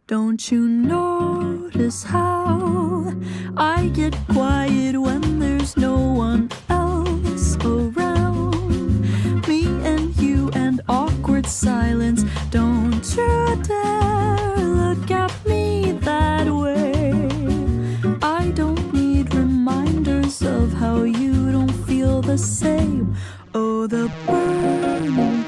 Don't you notice how I get quiet when there's no one else around? Me and you and awkward silence. Don't you dare look at me that way. I don't need reminders of how you don't feel the same. Oh, the burning